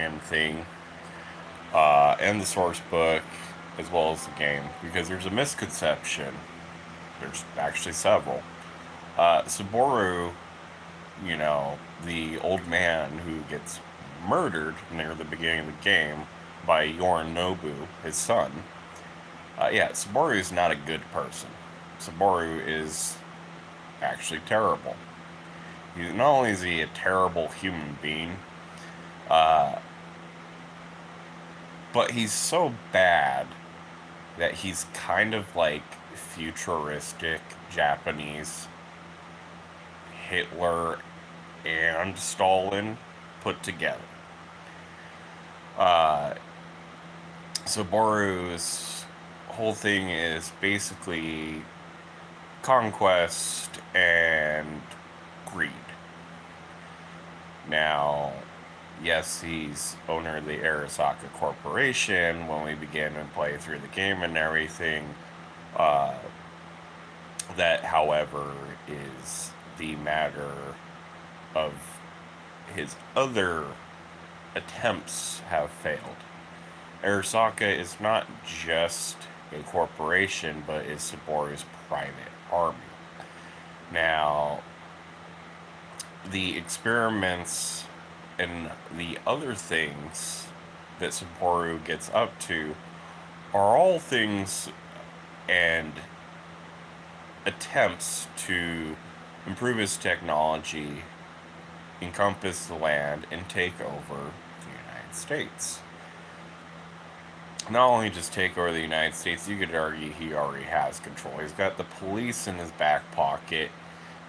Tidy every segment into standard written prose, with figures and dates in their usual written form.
damn thing, and the source book, as well as the game, because there's a misconception. There's actually several. Saboru, the old man who gets murdered near the beginning of the game by Yorinobu, his son. Yeah, Saboru is not a good person. Saboru is actually terrible. Not only is he a terrible human being, uh, but he's so bad that he's kind of like futuristic Japanese Hitler and Stalin put together. Uh, Saboru's whole thing is basically conquest and greed. Now, yes, he's owner of the Arisaka Corporation when we begin and play through the game and everything. Uh, that, however, is the matter of his other attempts have failed. Arisaka is not just a corporation, but is Saboru's private army. Now, the experiments and the other things that Saboru gets up to are all things and attempts to improve his technology, encompass the land, and take over the United States. Not only just take over the United States, you could argue he already has control. He's got the police in his back pocket,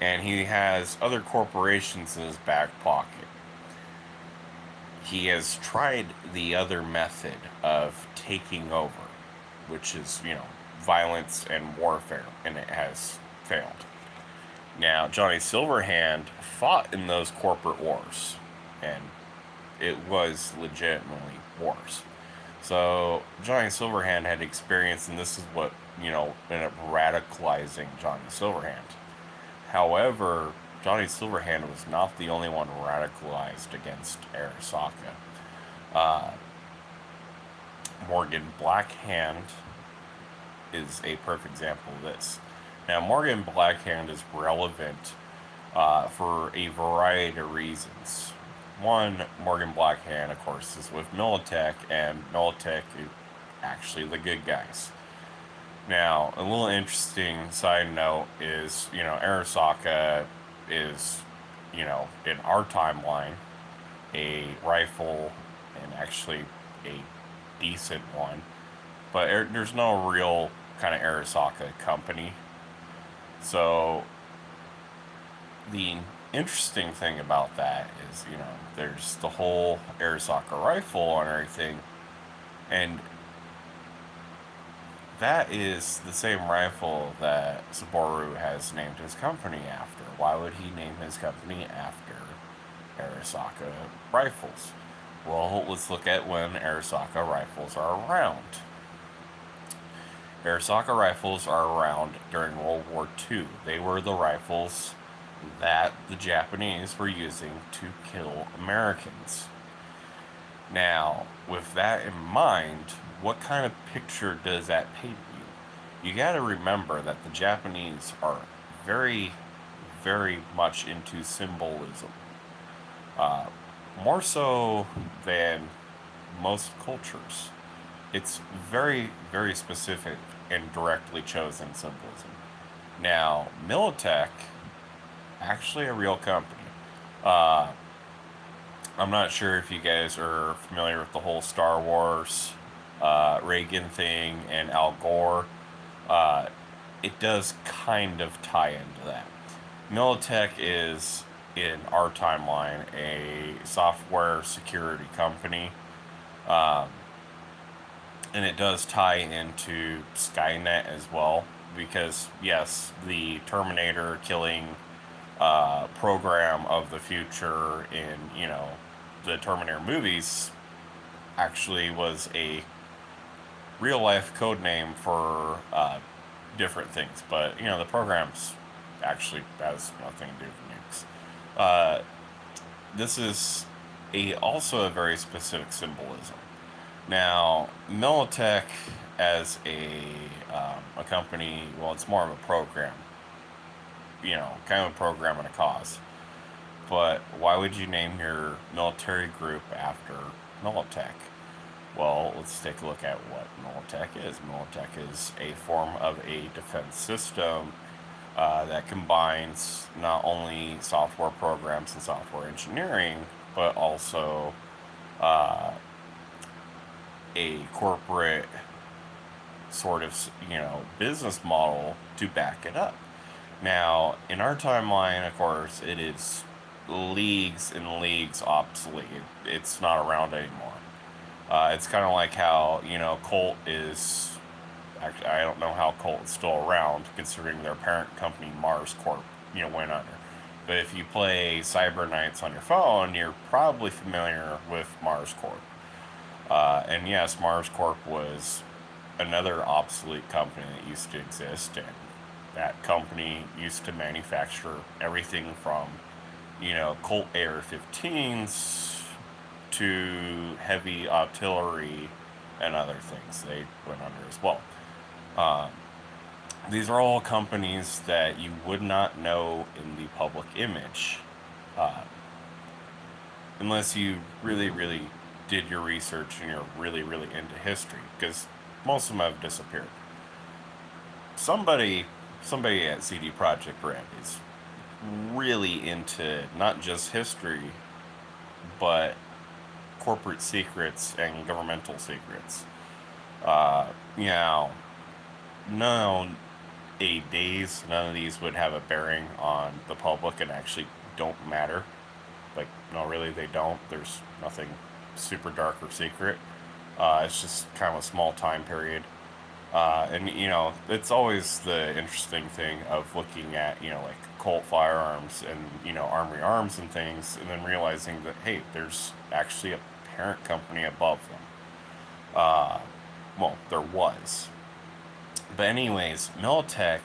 and he has other corporations in his back pocket. He has tried the other method of taking over, which is, violence and warfare, and it has failed. Now, Johnny Silverhand fought in those corporate wars, and it was legitimately wars. So, Johnny Silverhand had experience, and this is what, ended up radicalizing Johnny Silverhand. However, Johnny Silverhand was not the only one radicalized against Arisaka. Uh, Morgan Blackhand is a perfect example of this. Now, Morgan Blackhand is relevant for a variety of reasons. One, Morgan Blackhand, of course, is with Militech, and Militech is actually the good guys. Now, a little interesting side note is, Arisaka is, in our timeline, a rifle, and actually a decent one, but there's no real kind of Arisaka company. So, the interesting thing about that is, there's the whole Arisaka rifle and everything, and that is the same rifle that Saboru has named his company after. Why would he name his company after Arisaka rifles? Well, let's look at when Arisaka rifles are around. Arisaka rifles are around during World War II. They were the rifles that the Japanese were using to kill Americans. Now, with that in mind, what kind of picture does that paint you? You gotta remember that the Japanese are very, very much into symbolism. Uh, More so than most cultures. It's very, very specific and directly chosen symbolism. Now, Militech, actually a real company. Uh, I'm not sure if you guys are familiar with the whole Star Wars Reagan thing and Al Gore. Uh, it does kind of tie into that. Militech is, in our timeline, a software security company. Um, and it does tie into Skynet as well. Because, yes, the Terminator killing program of the future in, the Terminator movies actually was a real life code name for different things. But, the programs actually has nothing to do with nukes. This is also a very specific symbolism. Now, Militech as a company, well, it's more of a program, kind of a program and a cause. But why would you name your military group after Militech? Well, let's take a look at what Militech is. Militech is a form of a defense system that combines not only software programs and software engineering, but also uh, a corporate sort of business model to back it up. Now, in our timeline, of course, it is leagues and leagues obsolete. It's not around anymore. It's kind of like how Colt is. Actually, I don't know how Colt is still around, considering their parent company Mars Corp, went under. But if you play Cyber Knights on your phone, you're probably familiar with Mars Corp. And yes, Mars Corp was another obsolete company that used to exist, and that company used to manufacture everything from, Colt AR-15s to heavy artillery and other things. They went under as well. Uh, these are all companies that you would not know in the public image uh, unless you really, really did your research and you're really, really into history, because most of them have disappeared. Somebody, somebody at CD Projekt Red is really into not just history, but corporate secrets and governmental secrets. Uh, you know, no none of these would have a bearing on the public and actually don't matter. Like, no, really, they don't. There's nothing super dark or secret. It's just kind of a small time period. And, it's always the interesting thing of looking at, like Colt firearms and, Armory Arms and things, and then realizing that, hey, there's actually a parent company above them. Uh, well, there was. But anyways, Militech,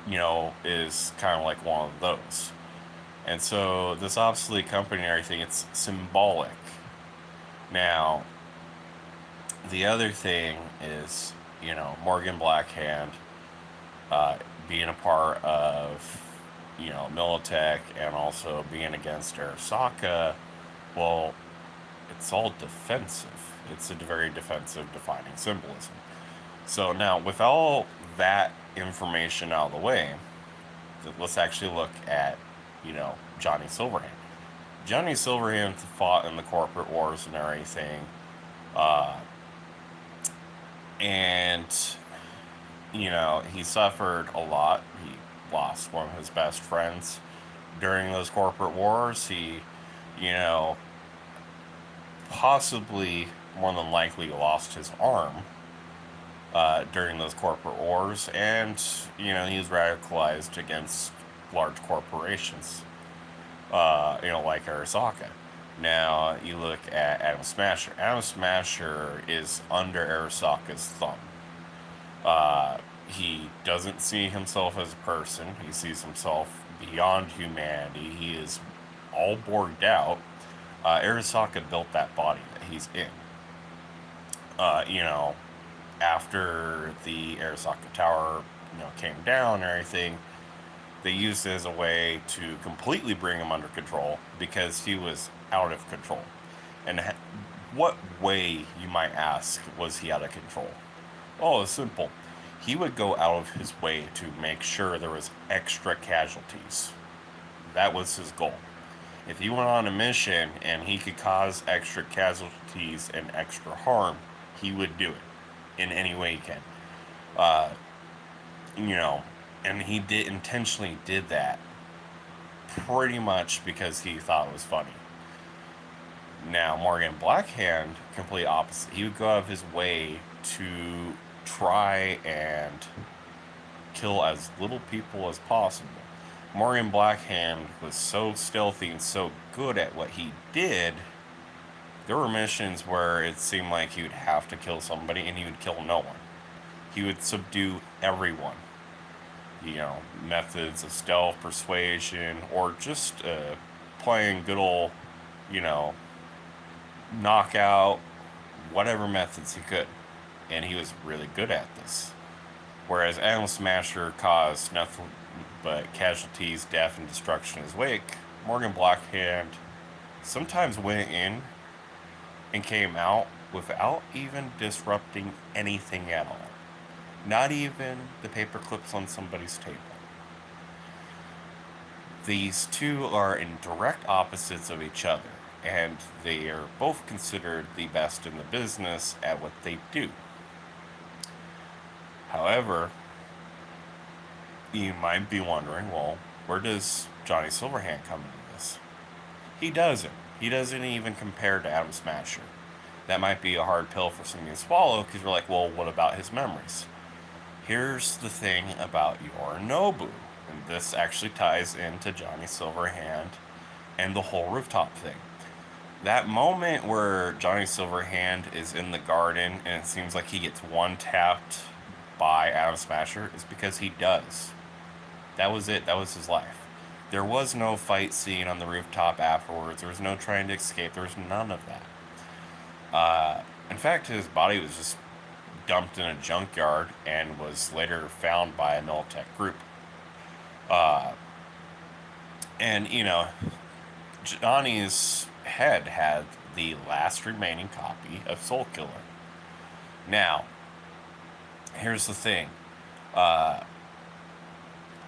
is kind of like one of those. And so this obsolete company and everything, it's symbolic. Now, the other thing is, Morgan Blackhand being a part of, Militech and also being against Arisaka. Well, it's all defensive. It's a very defensive defining symbolism. So now, with all that information out of the way, let's actually look at, Johnny Silverhand. Johnny Silverhand fought in the corporate wars and everything, uh, and he suffered a lot. He lost one of his best friends during those corporate wars. He, you know, possibly more than likely lost his arm during those corporate wars, and he was radicalized against large corporations, like Arisaka. Now you look at Adam Smasher. Adam Smasher is under Arisaka's thumb. He doesn't see himself as a person. He sees himself beyond humanity. He is all borged out. Arisaka built that body that he's in. Uh, you know, After the Arisaka Tower, came down and everything, they used it as a way to completely bring him under control because he was out of control. And what way, you might ask, was he out of control? Oh, it's simple. He would go out of his way to make sure there was extra casualties. That was his goal. If he went on a mission and he could cause extra casualties and extra harm, he would do it in any way he can. Uh, you know, and he did intentionally did that pretty much because he thought it was funny. Now, Morgan Blackhand, complete opposite. He would go out of his way to try and kill as little people as possible. Morgan Blackhand was so stealthy and so good at what he did. There were missions where it seemed like he would have to kill somebody and he would kill no one. He would subdue everyone. Methods of stealth, persuasion, or just playing good old, knock out whatever methods he could. And he was really good at this. Whereas Atom Smasher caused nothing but casualties, death, and destruction in his wake, Morgan Blackhand sometimes went in and came out without even disrupting anything at all. Not even the paper clips on somebody's table. These two are in direct opposites of each other, and they are both considered the best in the business at what they do. However, you might be wondering, well, where does Johnny Silverhand come into this? He doesn't. He doesn't even compare to Atom Smasher. That might be a hard pill for somebody to swallow, because you're like, well, what about his memories? Here's the thing about Yorinobu, and this actually ties into Johnny Silverhand and the whole rooftop thing. That moment where Johnny Silverhand is in the garden and it seems like he gets one-tapped by Atom Smasher is because he does. That was it. That was his life. There was no fight scene on the rooftop afterwards. There was no trying to escape. There was none of that. In fact, his body was just dumped in a junkyard and was later found by a Militech group. And, Johnny's head had the last remaining copy of Soul Killer. Now, here's the thing. That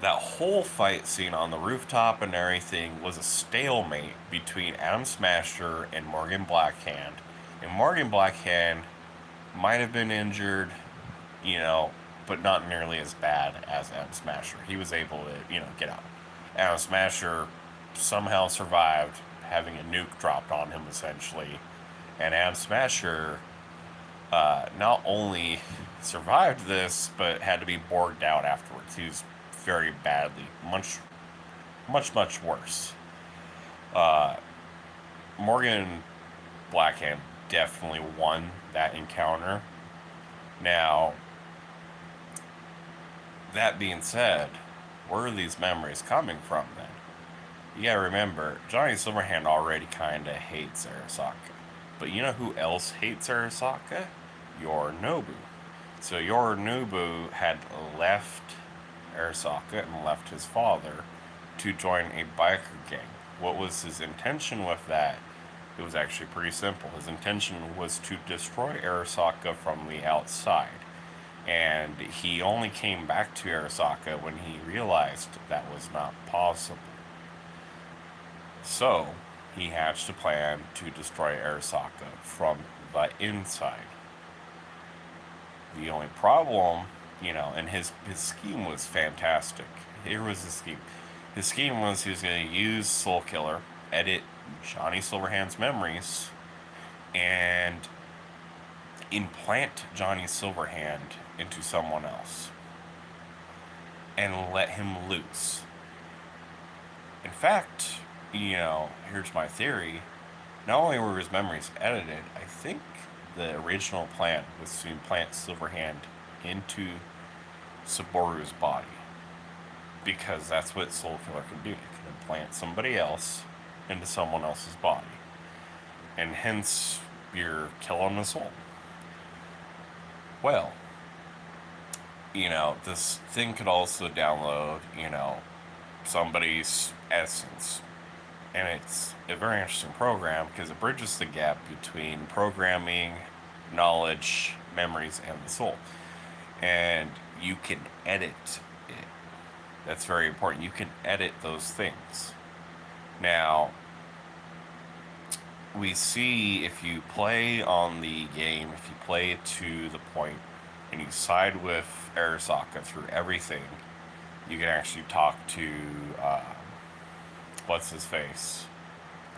whole fight scene on the rooftop and everything was a stalemate between Atom Smasher and Morgan Blackhand. And Morgan Blackhand might have been injured, but not nearly as bad as Atom Smasher. He was able to, get out. Atom Smasher somehow survived having a nuke dropped on him, essentially. And Atom Smasher not only survived this, but had to be borged out afterwards. He was very badly, much worse. Morgan Blackhand definitely won that encounter. Now, that being said, where are these memories coming from then? You gotta remember, Johnny Silverhand already kinda hates Arisaka. But you know who else hates Arisaka? Yorinobu. So Yorinobu had left Arisaka and left his father to join a biker gang. What was his intention with that? It was actually pretty simple. His intention was to destroy Arisaka from the outside. And he only came back to Arisaka when he realized that was not possible. So, he hatched a plan to destroy Arisaka from the inside. The only problem, and his scheme was fantastic. Here was his scheme. His scheme was he was going to use Soul Killer, edit Johnny Silverhand's memories, and implant Johnny Silverhand into someone else and let him loose. In fact, here's my theory. Not only were his memories edited, I think the original plan was to implant Silverhand into Saboru's body. Because that's what Soul Killer can do. It can implant somebody else into someone else's body. And hence, you're killing the soul. Well, this thing could also download, somebody's essence. And it's a very interesting program because it bridges the gap between programming, knowledge, memories, and the soul. And you can edit it. That's very important. You can edit those things. Now, we see if you play on the game, if you play it to the point and you side with Arisaka through everything, you can actually talk to, what's his face,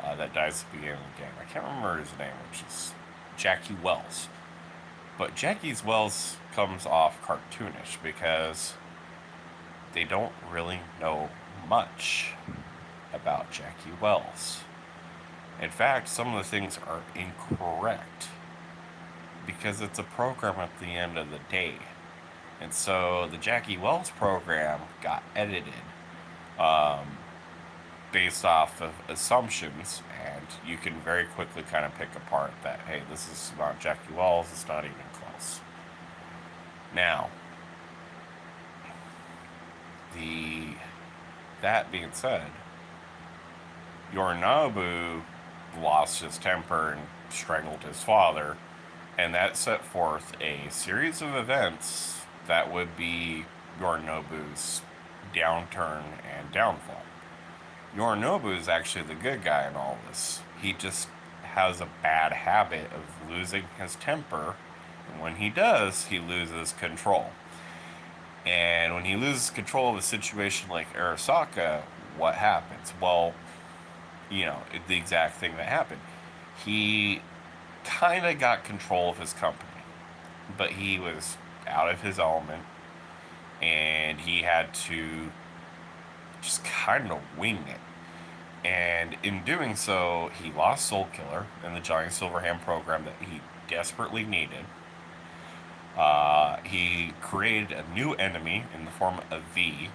that dies at the beginning of the game. I can't remember his name, which is Jackie Wells. But Jackie's Wells comes off cartoonish because they don't really know much about Jackie Wells. In fact, some of the things are incorrect because it's a program at the end of the day. And so the Jackie Wells program got edited based off of assumptions, and you can very quickly kind of pick apart that, hey, this is not Jackie Wells, it's not even close. Now, that being said, Yorinobu lost his temper and strangled his father, and that set forth a series of events that would be Yorinobu's downturn and downfall. Yorinobu is actually the good guy in all this. He just has a bad habit of losing his temper, and when he does, he loses control. And when he loses control of a situation like Arisaka, what happens? Well, the exact thing that happened. He kind of got control of his company, but he was out of his element, and he had to just kind of wing it. And in doing so, he lost Soul Killer in the Johnny Silverhand program that he desperately needed. He created a new enemy in the form of V,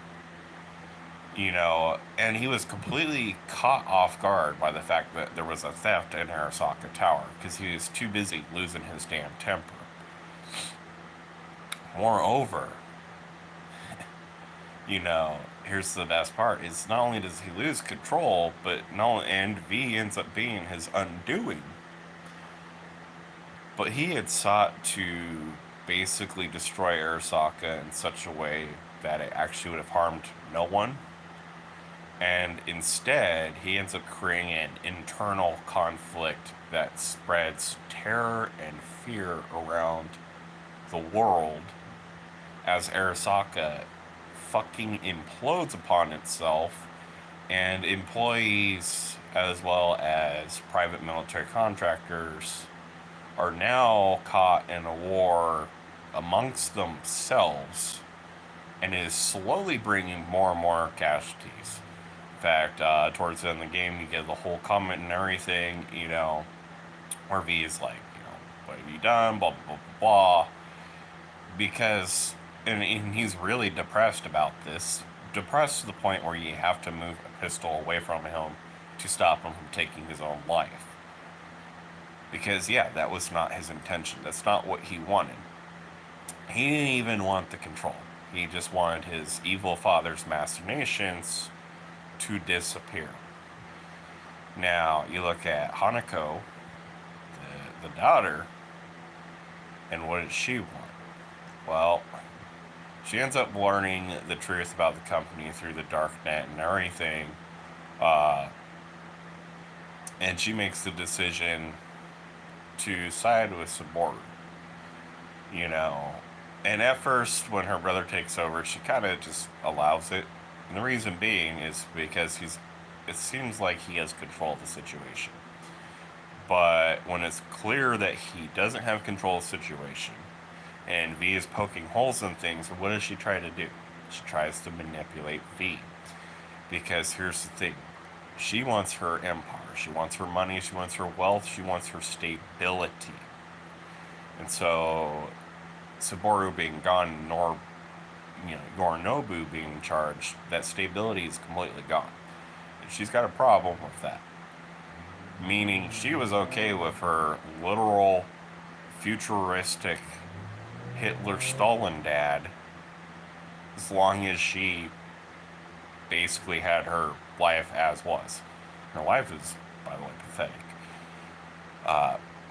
and he was completely caught off guard by the fact that there was a theft in Arisaka Tower because he was too busy losing his damn temper. Moreover, here's the best part, is not only does he lose control, and V ends up being his undoing, but he had sought to basically destroy Arisaka in such a way that it actually would have harmed no one. And instead, he ends up creating an internal conflict that spreads terror and fear around the world as Arisaka fucking implodes upon itself, and employees as well as private military contractors are now caught in a war amongst themselves, and is slowly bringing more and more casualties. In fact, towards the end of the game, you get the whole comment and everything, where V is like, what have you done, blah, blah, blah, blah, because, and he's really depressed about this, depressed to the point where you have to move a pistol away from him to stop him from taking his own life. Because, yeah, that was not his intention. That's not what he wanted. He didn't even want the control. He just wanted his evil father's machinations to disappear. Now, you look at Hanako, the daughter, and what does she want? Well, she ends up learning the truth about the company through the dark net and everything, and she makes the decision to side with Saboru. And at first, when her brother takes over, she kind of just allows it. And the reason being is because it seems like he has control of the situation. But when it's clear that he doesn't have control of the situation, and V is poking holes in things, what does she try to do? She tries to manipulate V. Because here's the thing. She wants her empire. She wants her money. She wants her wealth. She wants her stability. And so, Saboru being gone, Yorinobu being in charge, that stability is completely gone. And she's got a problem with that. Meaning, she was okay with her literal, futuristic Hitler-Stalin dad, as long as she basically had her life as was. Her life is, by the way, pathetic.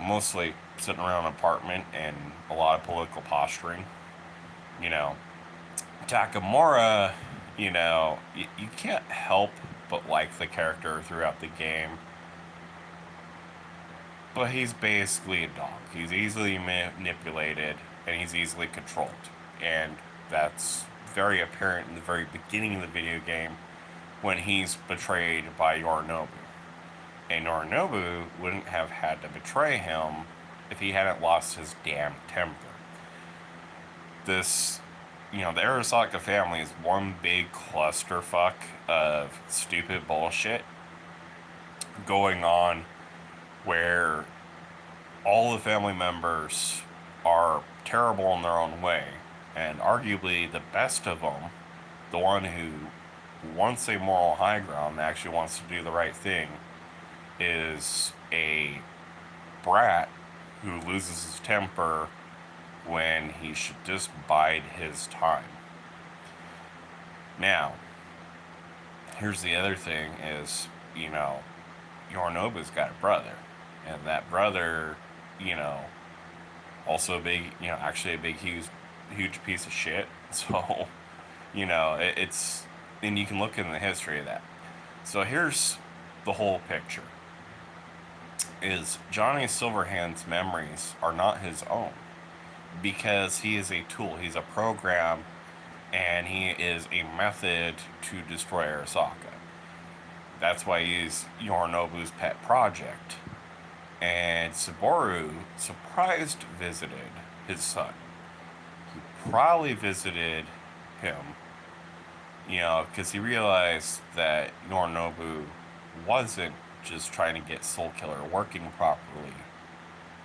Mostly sitting around an apartment and a lot of political posturing. Takamura, you can't help but like the character throughout the game. But he's basically a dog. He's easily manipulated, and he's easily controlled. And that's very apparent in the very beginning of the video game when he's betrayed by Yorinobu. And Yorinobu wouldn't have had to betray him if he hadn't lost his damn temper. The Arisaka family is one big clusterfuck of stupid bullshit going on, where all the family members are terrible in their own way, and arguably the best of them, the one who wants a moral high ground, that actually wants to do the right thing, is a brat who loses his temper when he should just bide his time. Now, here's the other thing is, Yorinobu's got a brother. And that brother, also a big, actually a big, huge piece of shit. So, it's, and you can look in the history of that. So here's the whole picture. Is Johnny Silverhand's memories are not his own. Because he is a tool, he's a program, and he is a method to destroy Arisaka. That's why he's Yorinobu's pet project. And Saboru surprised visited his son. He probably visited him, because he realized that Yorinobu wasn't just trying to get Soul Killer working properly,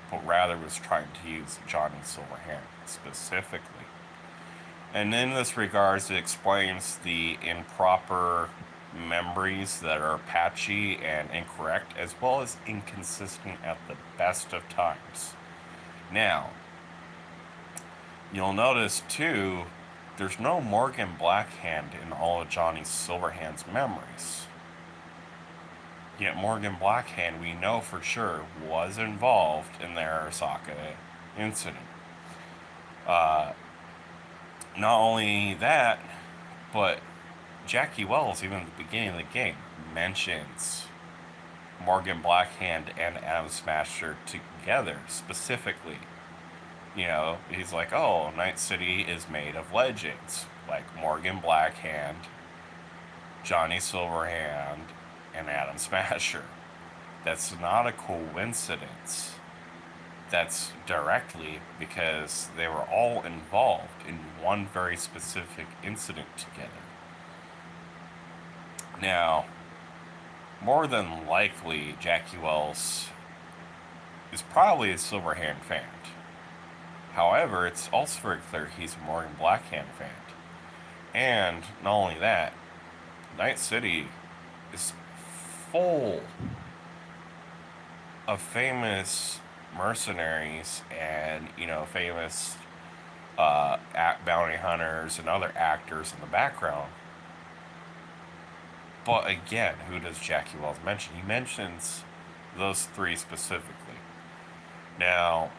but rather was trying to use Johnny Silverhand specifically. And in this regards, it explains the improper memories that are patchy and incorrect, as well as inconsistent at the best of times. Now, you'll notice too, there's no Morgan Blackhand in all of Johnny Silverhand's memories. Yet Morgan Blackhand, we know for sure, was involved in the Arisaka incident. Not only that, but Jackie Wells, even at the beginning of the game, mentions Morgan Blackhand and Adam Smasher together specifically. He's like, oh, Night City is made of legends, like Morgan Blackhand, Johnny Silverhand, and Adam Smasher. That's not a coincidence. That's directly because they were all involved in one very specific incident together. Now, more than likely, Jackie Wells is probably a Silverhand fan. However, it's also very clear he's a Morgan Blackhand fan. And not only that, Night City is full of famous mercenaries and, famous bounty hunters and other actors in the background. But again, who does Jackie Wells mention? He mentions those three specifically. Now,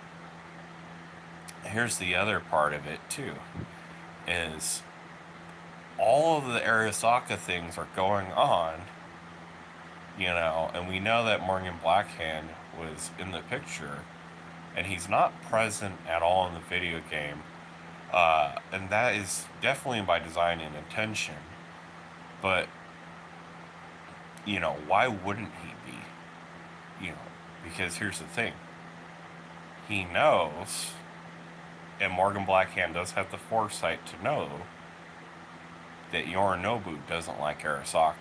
here's the other part of it too, is all of the Arisaka things are going on, and we know that Morgan Blackhand was in the picture, and he's not present at all in the video game, and that is definitely by design and intention, but, why wouldn't he be? Because here's the thing, he knows, and Morgan Blackhand does have the foresight to know, that Yorinobu doesn't like Arisaka.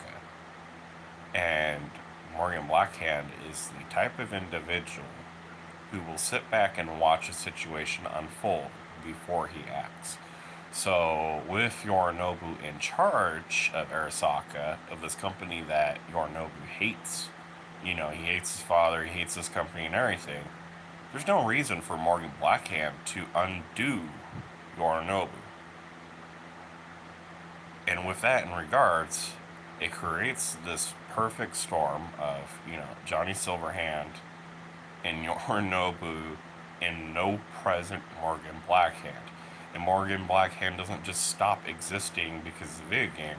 And Morgan Blackhand is the type of individual who will sit back and watch a situation unfold before he acts. So with Yorinobu in charge of Arisaka, of this company that Yorinobu hates, he hates his father, he hates this company and everything, there's no reason for Morgan Blackhand to undo Yorinobu. And with that in regards, it creates this perfect storm of, Johnny Silverhand and Yorinobu and no present Morgan Blackhand. And Morgan Blackhand doesn't just stop existing because of the video game.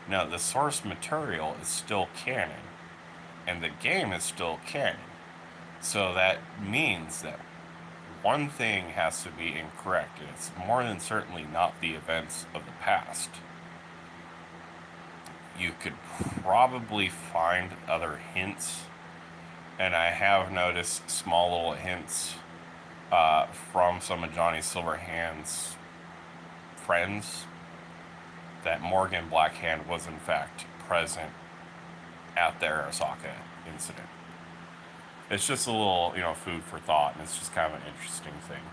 No, the source material is still canon. And the game is still canon. So that means that one thing has to be incorrect. And it's more than certainly not the events of the past. You could probably find other hints, and I have noticed small little hints from some of Johnny Silverhand's friends that Morgan Blackhand was in fact present at the Arisaka incident. It's just a little, food for thought, and it's just kind of an interesting thing.